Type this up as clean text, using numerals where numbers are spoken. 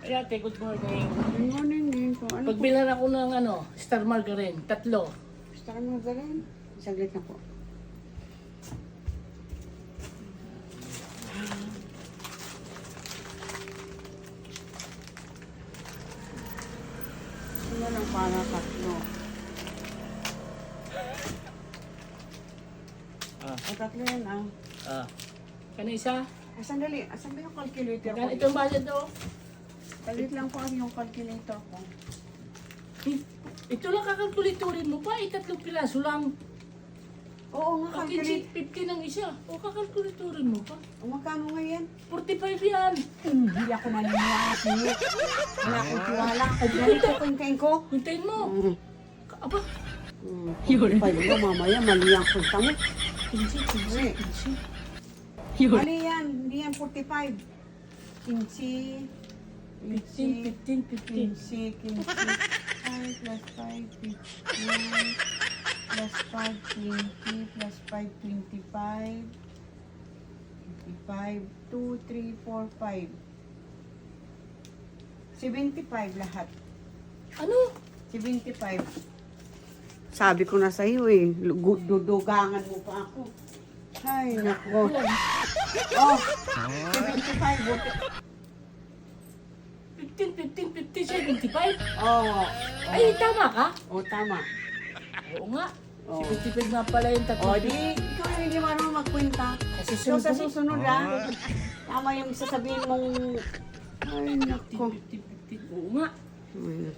Ay, ate, good morning. Good morning din po. Ano po? Pagbilan ako ng Star Margarine, 3. Gusto ka nang galing? Saglit na po. Ano lang para 3? O 3 yan Kano isa? Sandali. Asan ba yung calculator ko? Kano itong bayad daw? Saglit lang po ang yung calculator ko. Ito lang kakalkuliturin mo pa, 3 piraso lang. Oo nga, Akin calculator. 50 ng isa. O kakalkuliturin mo pa. Magkano nga yan? 45 yan. Hindi ako maniniwala sa iyo. Wala akong tiwala. Dali ko kuntain ko. Hintayin mo. Aba, Yun. Pwede mo mamaya, mali ang punta mo. 15. Mali yan, hindi yan 45. 15. 15. 5 plus 5, 15. Plus 5, 20. Plus 5, 25. 25. 2, 3, 4, 5. 75 lahat. Ano? 75. Sabi ko na sa iyo eh, dudugangan mo pa ako. Ay, nako. Oh, 75. 15, 75. Oh, Ay, tama ka? oh, tama. Oo nga. Oh. 75 nga pala yung 3. O, di, ikaw yung hindi marunong magkwenta. Kasi So, sa susunod tama yung sasabihin mong, ay, nako. 15. Oo nga. Ay,